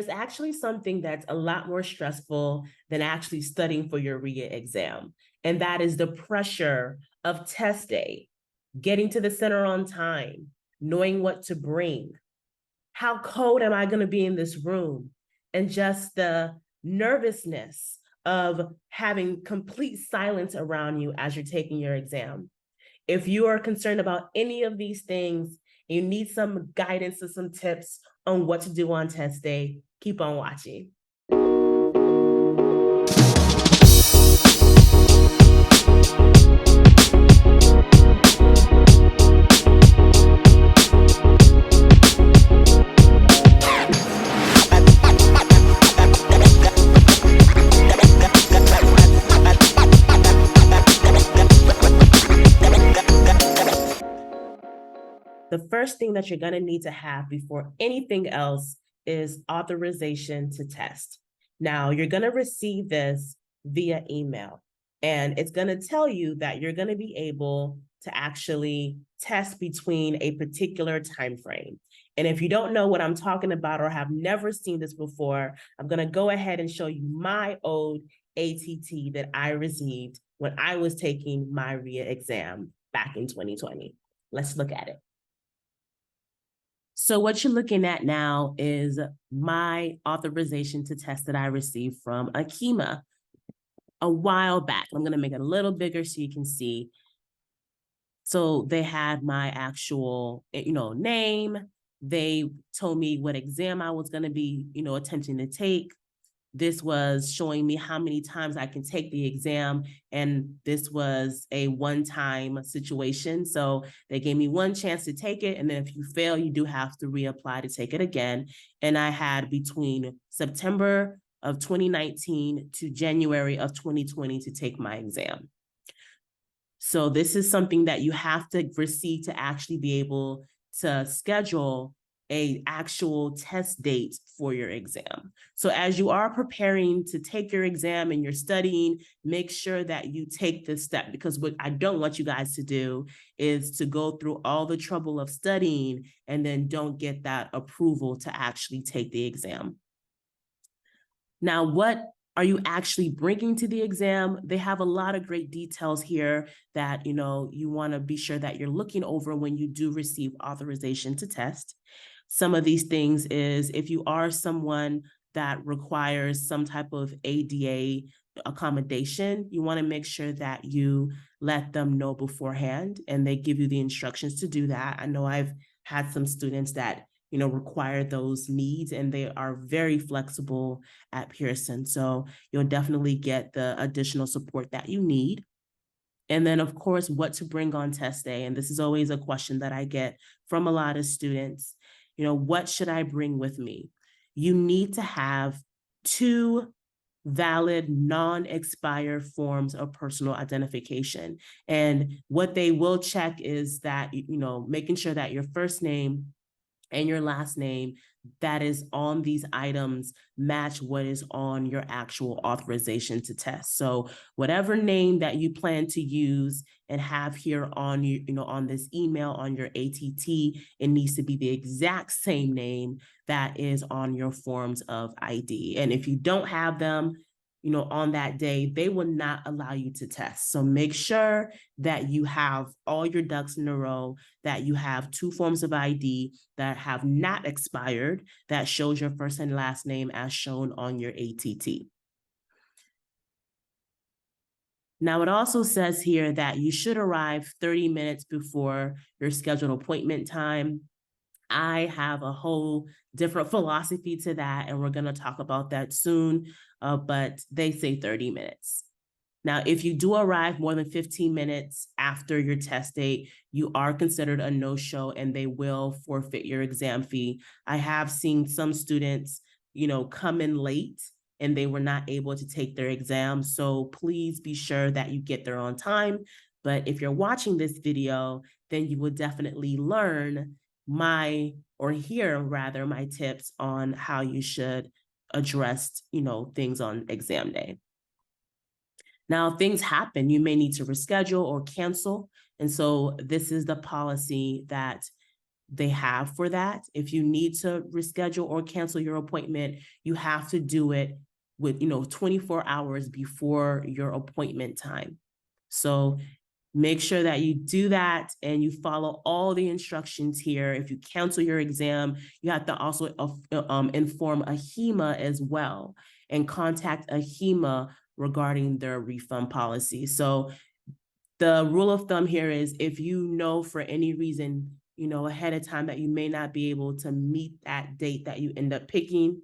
It's actually something that's a lot more stressful than actually studying for your RHIA exam. And that is the pressure of test day, getting to the center on time, knowing what to bring. How cold am I going to be in this room? And just the nervousness of having complete silence around you as you're taking your exam. If you are concerned about any of these things, you need some guidance or some tips on what to do on test day, keep on watching. The first thing that you're going to need to have before anything else is authorization to test. Now, you're going to receive this via email, and it's going to tell you that you're going to be able to actually test between a particular time frame. And if you don't know what I'm talking about or have never seen this before, I'm going to go ahead and show you my old ATT that I received when I was taking my RHIA exam back in 2020. Let's look at it. So what you're looking at now is my authorization to test that I received from Akima a while back. I'm going to make it a little bigger so you can see. So they had my actual, name. They told me what exam I was going to be, attempting to take. This was showing me how many times I can take the exam. And this was a one-time situation. So they gave me one chance to take it. And then if you fail, you do have to reapply to take it again. And I had between September of 2019 to January of 2020 to take my exam. So this is something that you have to receive to actually be able to schedule an actual test date for your exam. So as you are preparing to take your exam and you're studying, make sure that you take this step, because what I don't want you guys to do is to go through all the trouble of studying and then don't get that approval to actually take the exam. Now, what are you actually bringing to the exam? They have a lot of great details here that, you want to be sure that you're looking over when you do receive authorization to test. Some of these things is if you are someone that requires some type of ADA accommodation, you want to make sure that you let them know beforehand and they give you the instructions to do that. I know I've had some students that require those needs, and they are very flexible at Pearson. So you'll definitely get the additional support that you need. And then, of course, what to bring on test day. And this is always a question that I get from a lot of students. What should I bring with me? You need to have 2 valid non-expired forms of personal identification. And what they will check is that, making sure that your first name and your last name that is on these items match what is on your actual authorization to test. So whatever name that you plan to use and have here on you, on this email, on your ATT, it needs to be the exact same name that is on your forms of ID. And if you don't have them, on that day, they will not allow you to test. So make sure that you have all your ducks in a row, that you have 2 forms of ID that have not expired, that shows your first and last name as shown on your ATT. Now, it also says here that you should arrive 30 minutes before your scheduled appointment time. I have a whole different philosophy to that, and we're going to talk about that soon, but they say 30 minutes. Now, if you do arrive more than 15 minutes after your test date, you are considered a no-show and they will forfeit your exam fee. I have seen some students, come in late and they were not able to take their exam. So please be sure that you get there on time. But if you're watching this video, then you will definitely learn hear my tips on how you should address, things on exam day. Now, things happen. You may need to reschedule or cancel. And so this is the policy that they have for that. If you need to reschedule or cancel your appointment, you have to do it with 24 hours before your appointment time. So make sure that you do that and you follow all the instructions here. If you cancel your exam, you have to also inform AHIMA as well and contact AHIMA regarding their refund policy. So the rule of thumb here is if you know for any reason, ahead of time that you may not be able to meet that date that you end up picking,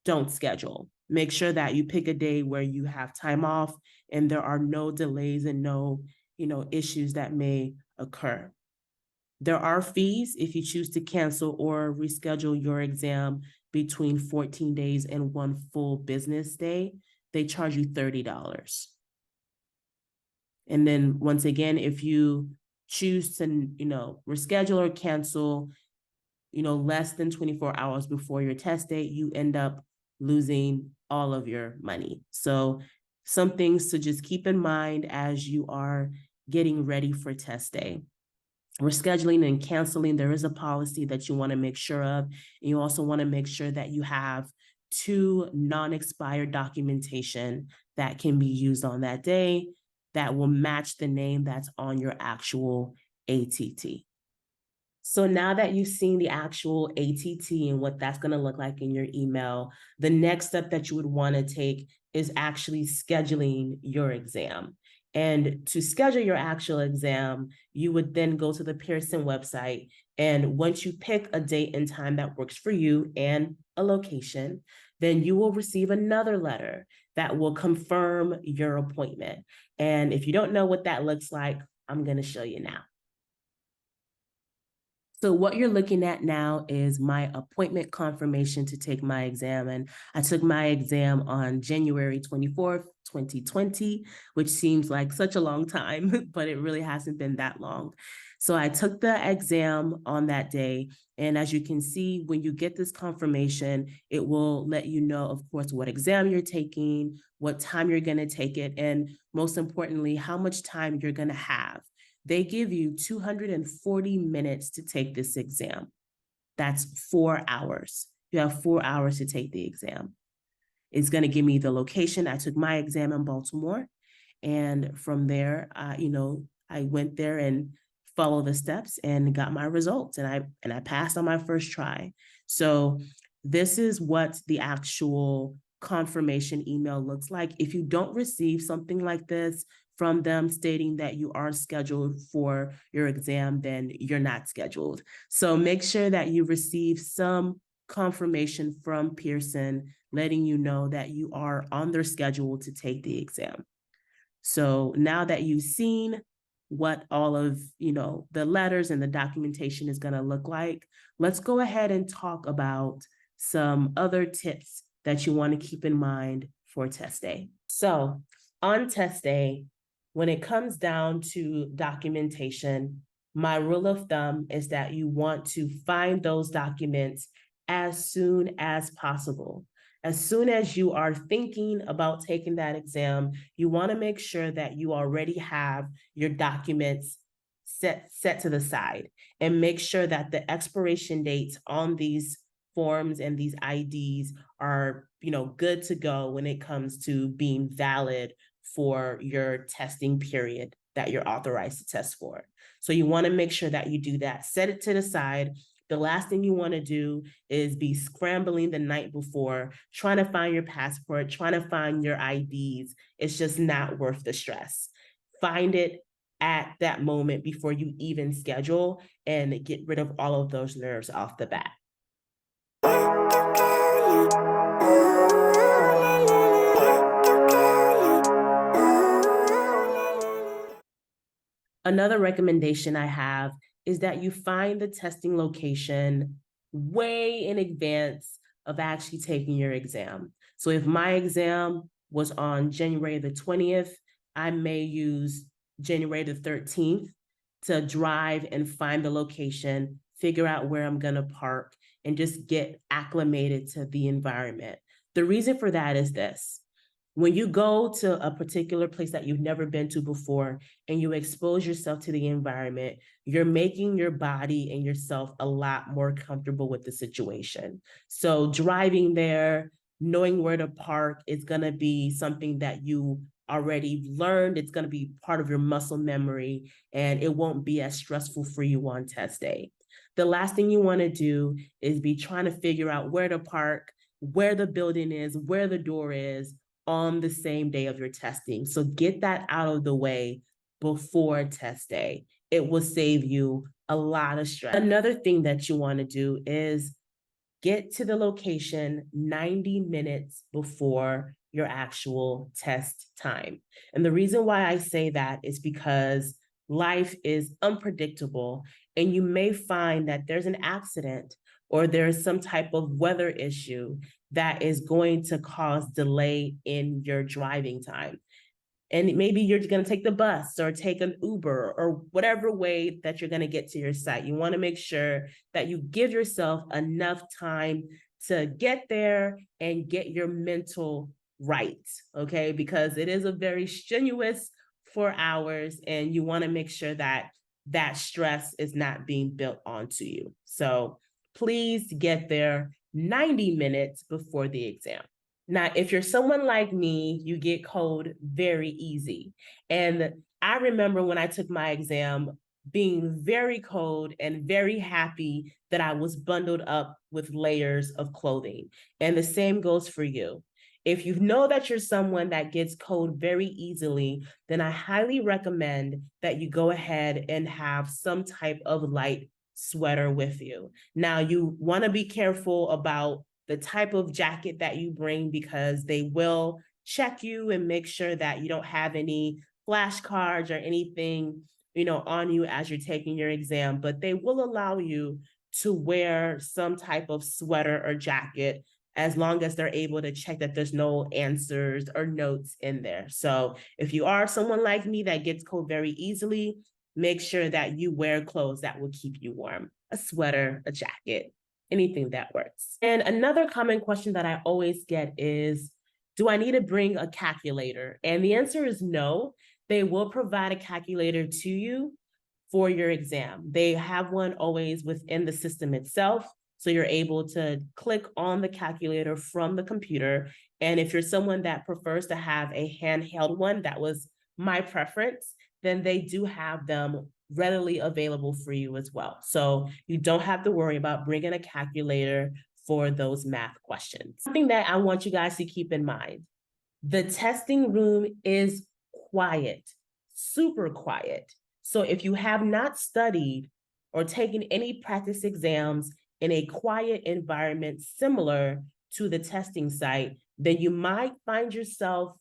don't schedule. Make sure that you pick a day where you have time off and there are no delays and no issues that may occur. There are fees if you choose to cancel or reschedule your exam between 14 days and 1 full business day. They charge you $30. And then once again, if you choose to, reschedule or cancel, less than 24 hours before your test date, you end up losing all of your money. So some things to just keep in mind as you are getting ready for test day. Rescheduling and canceling, there is a policy that you want to make sure of. And you also want to make sure that you have 2 non-expired documentation that can be used on that day that will match the name that's on your actual ATT. So now that you've seen the actual ATT and what that's going to look like in your email, the next step that you would want to take is actually scheduling your exam. And to schedule your actual exam, you would then go to the Pearson website. And once you pick a date and time that works for you and a location, then you will receive another letter that will confirm your appointment. And if you don't know what that looks like, I'm going to show you now. So what you're looking at now is my appointment confirmation to take my exam. And I took my exam on January 24th, 2020, which seems like such a long time, but it really hasn't been that long. So I took the exam on that day. And as you can see, when you get this confirmation, it will let you know, of course, what exam you're taking, what time you're going to take it, and most importantly, how much time you're going to have. They give you 240 minutes to take this exam. That's 4 hours. You have 4 hours to take the exam. It's going to give me the location. I took my exam in Baltimore. And from there, I went there and followed the steps and got my results. And I passed on my first try. So this is what the actual confirmation email looks like. If you don't receive something like this from them stating that you are scheduled for your exam, then you're not scheduled. So make sure that you receive some confirmation from Pearson letting you know that you are on their schedule to take the exam. So now that you've seen what all of the letters and the documentation is going to look like, let's go ahead and talk about some other tips that you want to keep in mind for test day. So on test day, when it comes down to documentation, my rule of thumb is that you want to find those documents as soon as possible. As soon as you are thinking about taking that exam, you want to make sure that you already have your documents set to the side and make sure that the expiration dates on these forms and these IDs are, good to go when it comes to being valid for your testing period that you're authorized to test for. So you want to make sure that you do that. Set it to the side. The last thing you want to do is be scrambling the night before, trying to find your passport, trying to find your IDs. It's just not worth the stress. Find it at that moment before you even schedule and get rid of all of those nerves off the bat. Another recommendation I have is that you find the testing location way in advance of actually taking your exam. So if my exam was on January the 20th, I may use January the 13th to drive and find the location, figure out where I'm going to park, and just get acclimated to the environment. The reason for that is this. When you go to a particular place that you've never been to before and you expose yourself to the environment, you're making your body and yourself a lot more comfortable with the situation. So driving there, knowing where to park is going to be something that you already learned. It's going to be part of your muscle memory, and it won't be as stressful for you on test day. The last thing you want to do is be trying to figure out where to park, where the building is, where the door is on the same day of your testing. So get that out of the way before test day. It will save you a lot of stress. Another thing that you want to do is get to the location 90 minutes before your actual test time. And the reason why I say that is because life is unpredictable, and you may find that there's an accident or there's some type of weather issue that is going to cause delay in your driving time. And maybe you're going to take the bus or take an Uber or whatever way that you're going to get to your site. You want to make sure that you give yourself enough time to get there and get your mental right, okay? Because it is a very strenuous 4 hours, and you want to make sure that that stress is not being built onto you. So please get there 90 minutes before the exam. Now, if you're someone like me, you get code very easy. And I remember when I took my exam being very cold and very happy that I was bundled up with layers of clothing. And the same goes for you. If you know that you're someone that gets cold very easily, then I highly recommend that you go ahead and have some type of light sweater with you. Now, you want to be careful about the type of jacket that you bring, because they will check you and make sure that you don't have any flashcards or anything, on you as you're taking your exam, but they will allow you to wear some type of sweater or jacket as long as they're able to check that there's no answers or notes in there. So if you are someone like me that gets cold very easily, make sure that you wear clothes that will keep you warm, a sweater, a jacket, anything that works. And another common question that I always get is, do I need to bring a calculator? And the answer is no. They will provide a calculator to you for your exam. They have one always within the system itself. So you're able to click on the calculator from the computer. And if you're someone that prefers to have a handheld one, that was my preference, then they do have them readily available for you as well. So you don't have to worry about bringing a calculator for those math questions. Something that I want you guys to keep in mind, the testing room is quiet, super quiet. So if you have not studied or taken any practice exams in a quiet environment similar to the testing site, then you might find yourself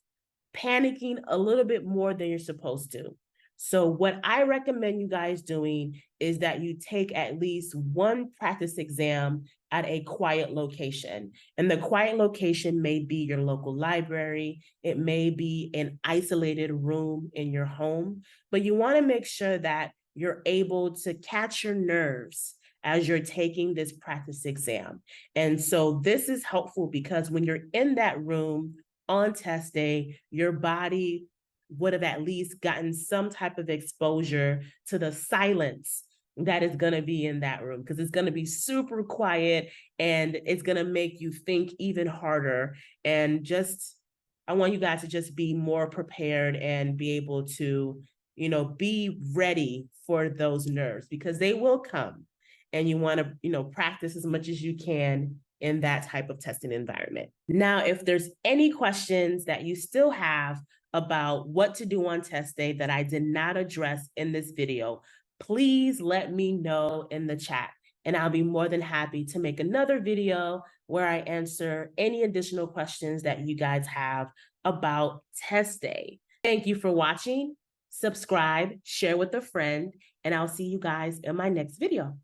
panicking a little bit more than you're supposed to. So what I recommend you guys doing is that you take at least one practice exam at a quiet location. And the quiet location may be your local library. It may be an isolated room in your home, but you want to make sure that you're able to catch your nerves as you're taking this practice exam. And so this is helpful because when you're in that room on test day, your body would have at least gotten some type of exposure to the silence that is going to be in that room, because it's going to be super quiet and it's going to make you think even harder. And I want you guys to just be more prepared and be able to, be ready for those nerves, because they will come, and you want to, practice as much as you can in that type of testing environment. Now, if there's any questions that you still have about what to do on test day that I did not address in this video, please let me know in the chat, and I'll be more than happy to make another video where I answer any additional questions that you guys have about test day. Thank you for watching. Subscribe, share with a friend, and I'll see you guys in my next video.